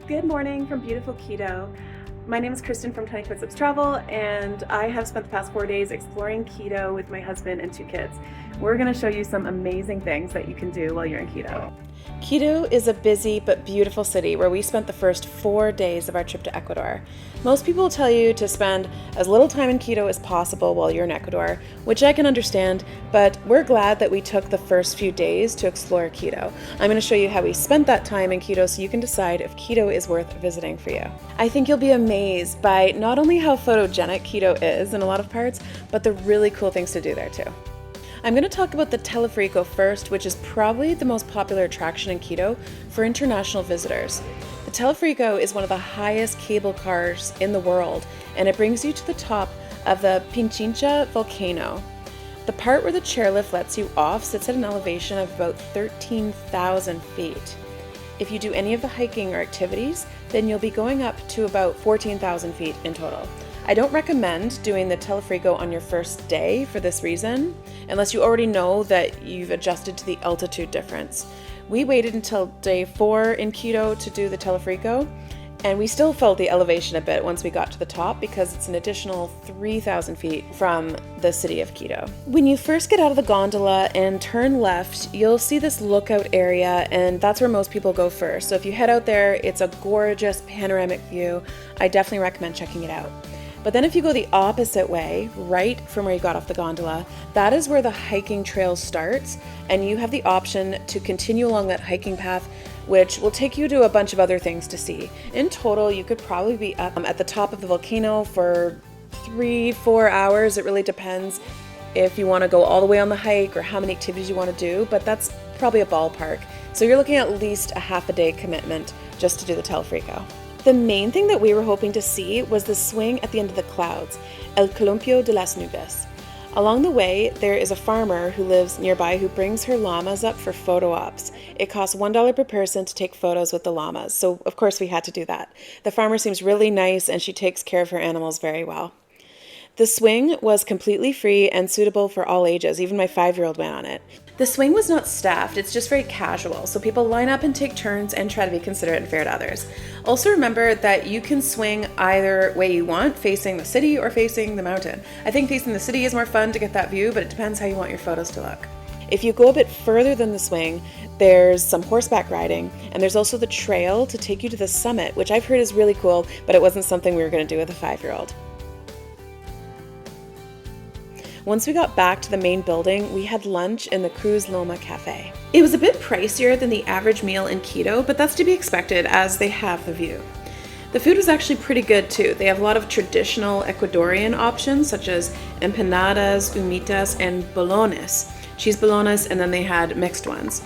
Good morning from beautiful Quito. My name is Kristen from Tiny Footsteps Travel, and I have spent the past 4 days exploring Quito with my husband and 2 kids. We're going to show you some amazing things that you can do while you're in Quito. Quito is a busy but beautiful city where we spent the first 4 days of our trip to Ecuador. Most people will tell you to spend as little time in Quito as possible while you're in Ecuador, which I can understand, but we're glad that we took the first few days to explore Quito. I'm going to show you how we spent that time in Quito so you can decide if Quito is worth visiting for you. I think you'll be amazed by not only how photogenic Quito is in a lot of parts, but the really cool things to do there too. I'm going to talk about the Teleferico first, which is probably the most popular attraction in Quito for international visitors. The Teleferico is one of the highest cable cars in the world, and it brings you to the top of the Pichincha volcano. The part where the chairlift lets you off sits at an elevation of about 13,000 feet. If you do any of the hiking or activities, then you'll be going up to about 14,000 feet in total. I don't recommend doing the Teleferico on your first day for this reason, unless you already know that you've adjusted to the altitude difference. We waited until day 4 in Quito to do the Teleferico, and we still felt the elevation a bit once we got to the top because it's an additional 3,000 feet from the city of Quito. When you first get out of the gondola and turn left, you'll see this lookout area, and that's where most people go first. So if you head out there, it's a gorgeous panoramic view. I definitely recommend checking it out. But then if you go the opposite way, right from where you got off the gondola, that is where the hiking trail starts, and you have the option to continue along that hiking path, which will take you to a bunch of other things to see. In total, you could probably be up at the top of the volcano for 3-4 hours. It really depends if you want to go all the way on the hike or how many activities you want to do, but that's probably a ballpark. So you're looking at least a half a day commitment just to do the Teleferico. The main thing that we were hoping to see was the swing at the end of the clouds, El Columpio de las Nubes. Along the way, there is a farmer who lives nearby who brings her llamas up for photo ops. It costs $1 per person to take photos with the llamas, so of course we had to do that. The farmer seems really nice and she takes care of her animals very well. The swing was completely free and suitable for all ages. Even my 5-year-old went on it. The swing was not staffed, it's just very casual, so people line up and take turns and try to be considerate and fair to others. Also remember that you can swing either way you want, facing the city or facing the mountain. I think facing the city is more fun to get that view, but it depends how you want your photos to look. If you go a bit further than the swing, there's some horseback riding, and there's also the trail to take you to the summit, which I've heard is really cool, but it wasn't something we were going to do with a 5-year-old. Once we got back to the main building, we had lunch in the Cruz Loma Cafe. It was a bit pricier than the average meal in Quito, but that's to be expected as they have the view. The food was actually pretty good too. They have a lot of traditional Ecuadorian options such as empanadas, humitas, and bolones. Cheese bolones, and then they had mixed ones.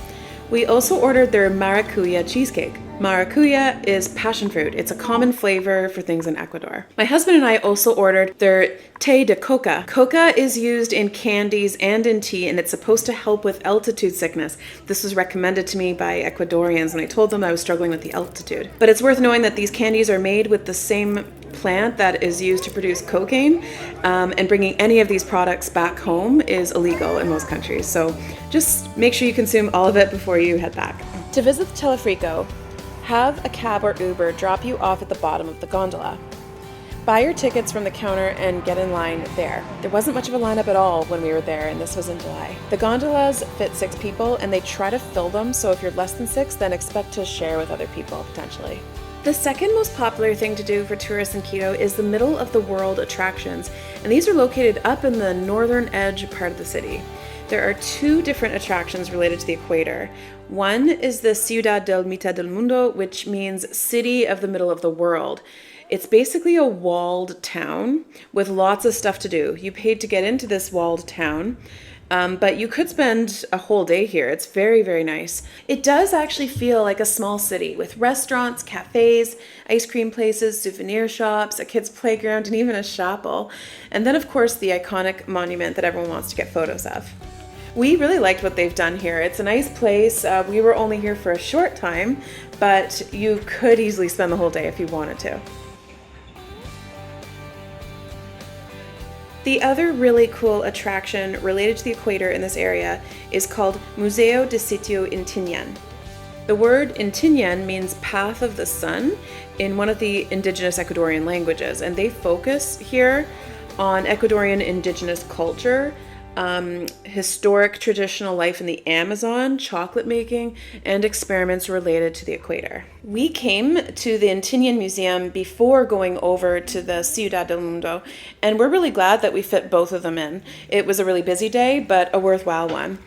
We also ordered their maracuya cheesecake. Maracuya is passion fruit. It's a common flavor for things in Ecuador. My husband and I also ordered their té de coca. Coca is used in candies and in tea, and it's supposed to help with altitude sickness. This was recommended to me by Ecuadorians when I told them I was struggling with the altitude. But it's worth knowing that these candies are made with the same plant that is used to produce cocaine, and bringing any of these products back home is illegal in most countries. So just make sure you consume all of it before you head back. To visit the Teleferico, have a cab or Uber drop you off at the bottom of the gondola. Buy your tickets from the counter and get in line there. There wasn't much of a lineup at all when we were there, and this was in July. The gondolas fit 6 people, and they try to fill them, so if you're less than 6, then expect to share with other people, potentially. The second most popular thing to do for tourists in Quito is the middle of the world attractions, and these are located up in the northern edge part of the city. There are 2 different attractions related to the equator. One is the Ciudad del Mitad del Mundo, which means city of the middle of the world. It's basically a walled town with lots of stuff to do. You paid to get into this walled town, but you could spend a whole day here. It's very, very nice. It does actually feel like a small city with restaurants, cafes, ice cream places, souvenir shops, a kid's playground, and even a chapel. And then, of course, the iconic monument that everyone wants to get photos of. We really liked what they've done here. It's a nice place. We were only here for a short time, but you could easily spend the whole day if you wanted to. The other really cool attraction related to the equator in this area is called Museo Intiñan. The word Intiñan means path of the sun in one of the indigenous Ecuadorian languages, and they focus here on Ecuadorian indigenous culture, historic traditional life in the Amazon, chocolate making, and experiments related to the equator. We came to the Intiñan Museum before going over to the Ciudad del Mundo, and we're really glad that we fit both of them in. It was a really busy day, but a worthwhile one.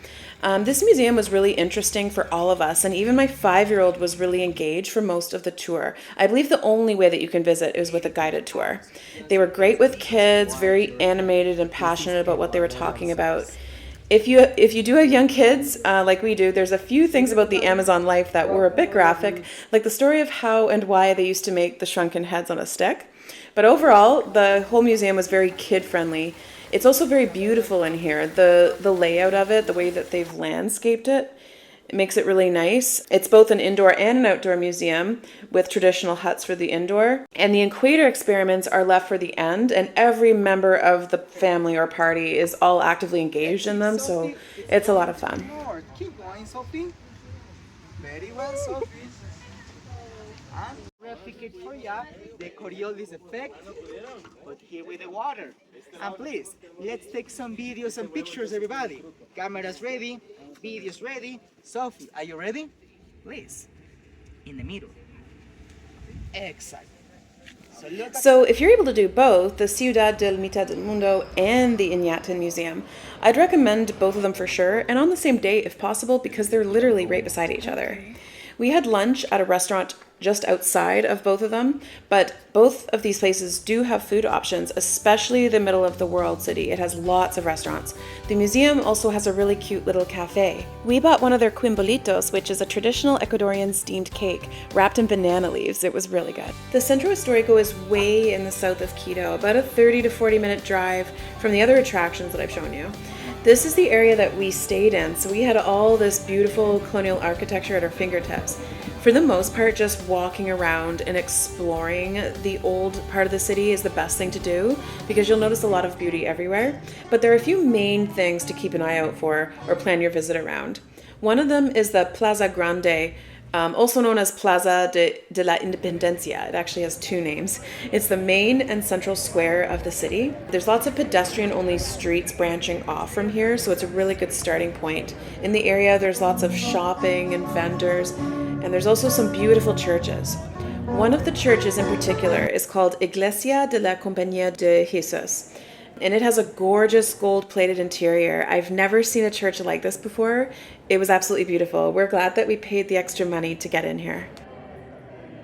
This museum was really interesting for all of us, and even my 5-year-old was really engaged for most of the tour. I believe the only way that you can visit is with a guided tour. They were great with kids, very animated and passionate about what they were talking about. If you do have young kids, like we do, there's a few things about the Amazon life that were a bit graphic, like the story of how and why they used to make the shrunken heads on a stick. But overall, the whole museum was very kid-friendly. It's also very beautiful in here. The layout of it, the way that they've landscaped it, it makes it really nice. It's both an indoor and an outdoor museum with traditional huts for the indoor. And the equator experiments are left for the end, and every member of the family or party is all actively engaged in them, so it's a lot of fun. Keep going, Sophie. Very well, Sophie. And replicate for you the Coriolis effect, but here with the water. And please, let's take some videos and pictures, everybody. Cameras ready, videos ready. Sophie, are you ready? Please, in the middle. Exactly. So if you're able to do both, the Ciudad del Mitad del Mundo and the Intiñan Museum, I'd recommend both of them for sure, and on the same day if possible, because they're literally right beside each other. We had lunch at a restaurant just outside of both of them, but both of these places do have food options, especially the middle of the world city. It has lots of restaurants. The museum also has a really cute little cafe. We bought one of their quimbolitos, which is a traditional Ecuadorian steamed cake wrapped in banana leaves. It was really good. The Centro Historico is way in the south of Quito, about a 30 to 40 minute drive from the other attractions that I've shown you. This is the area that we stayed in, so we had all this beautiful colonial architecture at our fingertips. For the most part, just walking around and exploring the old part of the city is the best thing to do because you'll notice a lot of beauty everywhere. But there are a few main things to keep an eye out for or plan your visit around. One of them is the Plaza Grande, also known as Plaza de la Independencia. It actually has two names. It's the main and central square of the city. There's lots of pedestrian-only streets branching off from here, so it's a really good starting point. In the area, there's lots of shopping and vendors, and there's also some beautiful churches. One of the churches in particular is called Iglesia de la Compañía de Jesús, and it has a gorgeous gold-plated interior. I've never seen a church like this before. It was absolutely beautiful. We're glad that we paid the extra money to get in here.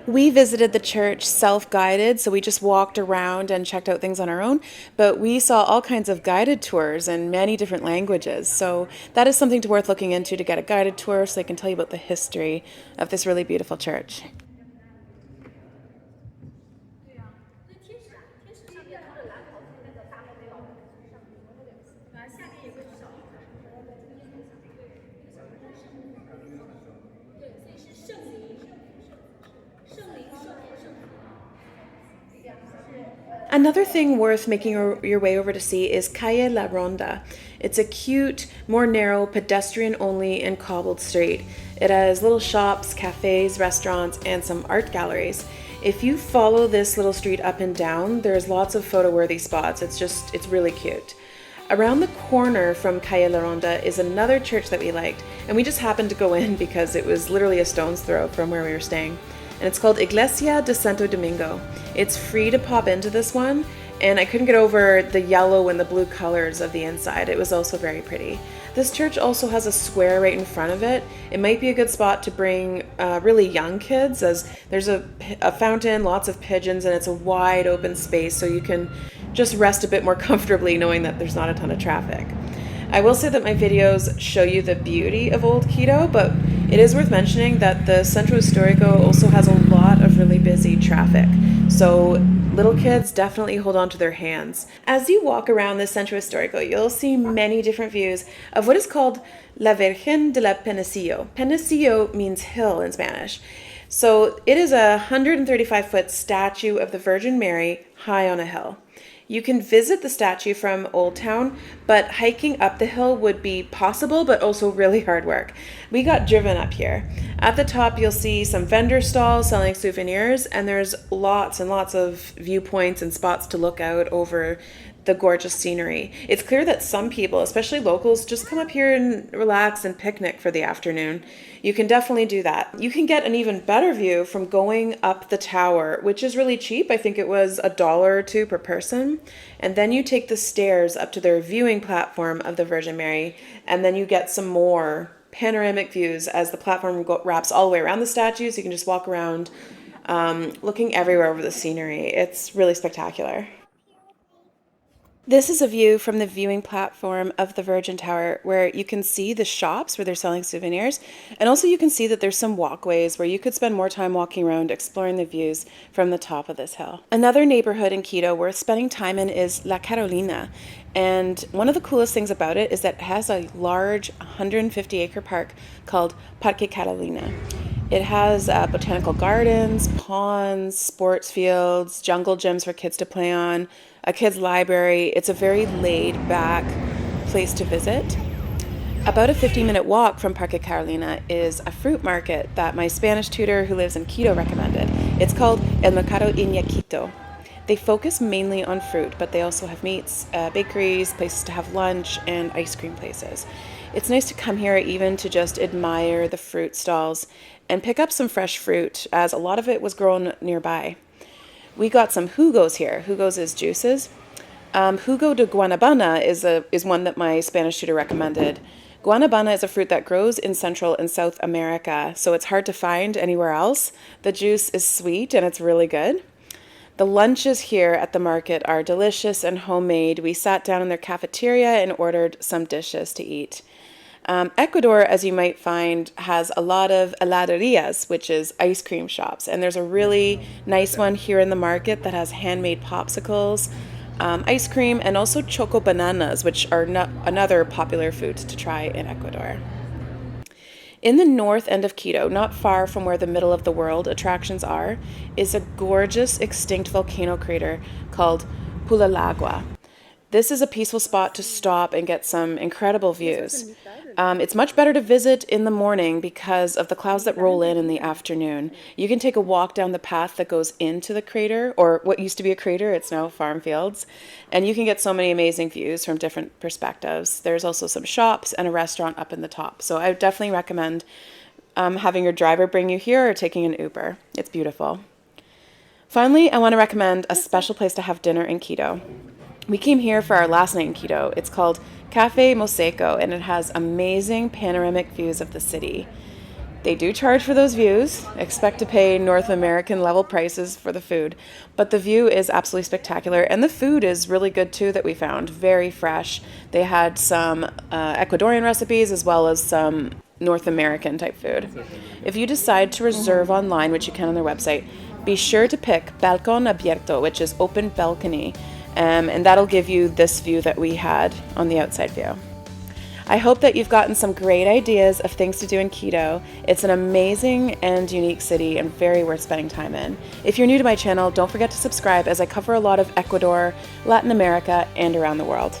We visited the church self-guided, so we just walked around and checked out things on our own, but we saw all kinds of guided tours in many different languages, so that is something worth looking into to get a guided tour so they can tell you about the history of this really beautiful church. Another thing worth making your way over to see is Calle La Ronda. It's a cute, more narrow, pedestrian-only and cobbled street. It has little shops, cafes, restaurants, and some art galleries. If you follow this little street up and down, there's lots of photo-worthy spots. It's really cute. Around the corner from Calle La Ronda is another church that we liked, and we just happened to go in because it was literally a stone's throw from where we were staying. And it's called Iglesia de Santo Domingo. It's free to pop into this one, and I couldn't get over the yellow and the blue colors of the inside. It was also very pretty. This church also has a square right in front of it. It might be a good spot to bring really young kids, as there's a fountain, lots of pigeons, and it's a wide open space, so you can just rest a bit more comfortably knowing that there's not a ton of traffic. I will say that my videos show you the beauty of Old Quito, but it is worth mentioning that the Centro Historico also has a lot of really busy traffic. So little kids definitely hold on to their hands. As you walk around the Centro Historico, you'll see many different views of what is called La Virgen de la Panecillo. Panecillo means hill in Spanish. So it is a 135-foot statue of the Virgin Mary high on a hill. You can visit the statue from Old Town, but hiking up the hill would be possible, but also really hard work. We got driven up here. At the top, you'll see some vendor stalls selling souvenirs, and there's lots and lots of viewpoints and spots to look out over the gorgeous scenery. It's clear that some people, especially locals, just come up here and relax and picnic for the afternoon. You can definitely do that. You can get an even better view from going up the tower, which is really cheap. I think it was $1 or $2 per person. And then you take the stairs up to their viewing platform of the Virgin Mary, and then you get some more panoramic views as the platform wraps all the way around the statue, so you can just walk around looking everywhere over the scenery. It's really spectacular. This is a view from the viewing platform of the Virgin Tower where you can see the shops where they're selling souvenirs, and also you can see that there's some walkways where you could spend more time walking around exploring the views from the top of this hill. Another neighborhood in Quito worth spending time in is La Carolina, and one of the coolest things about it is that it has a large 150-acre park called Parque Carolina. It has botanical gardens, ponds, sports fields, jungle gyms for kids to play on, a kids' library. It's a very laid-back place to visit. About a 15-minute walk from Parque Carolina is a fruit market that my Spanish tutor who lives in Quito recommended. It's called El Mercado Iñaquito. They focus mainly on fruit, but they also have meats, bakeries, places to have lunch, and ice cream places. It's nice to come here even to just admire the fruit stalls and pick up some fresh fruit, as a lot of it was grown nearby. We got some jugos here. Jugos is juices. Jugo de guanabana is one that my Spanish tutor recommended. Guanabana is a fruit that grows in Central and South America, so it's hard to find anywhere else. The juice is sweet and it's really good. The lunches here at the market are delicious and homemade. We sat down in their cafeteria and ordered some dishes to eat. Ecuador, as you might find, has a lot of heladerias, which is ice cream shops. And there's a really nice one here in the market that has handmade popsicles, ice cream, and also choco bananas, which are another popular food to try in Ecuador. In the north end of Quito, not far from where the middle of the world attractions are, is a gorgeous extinct volcano crater called Palalagua. This is a peaceful spot to stop and get some incredible views. It's much better to visit in the morning because of the clouds that roll in the afternoon. You can take a walk down the path that goes into the crater, or what used to be a crater, it's now farm fields, and you can get so many amazing views from different perspectives. There's also some shops and a restaurant up in the top. So I would definitely recommend having your driver bring you here or taking an Uber. It's beautiful. Finally, I want to recommend a special place to have dinner in Quito. We came here for our last night in Quito. It's called Cafe Mosaico, and it has amazing panoramic views of the city. They do charge for those views. Expect to pay North American level prices for the food, but the view is absolutely spectacular, and the food is really good too that we found. Very fresh. They had some Ecuadorian recipes as well as some North American type food. If you decide to reserve online, which you can on their website, be sure to pick Balcón Abierto, which is open balcony. And that'll give you this view that we had on the outside view. I hope that you've gotten some great ideas of things to do in Quito. It's an amazing and unique city and very worth spending time in. If you're new to my channel, don't forget to subscribe as I cover a lot of Ecuador, Latin America, and around the world.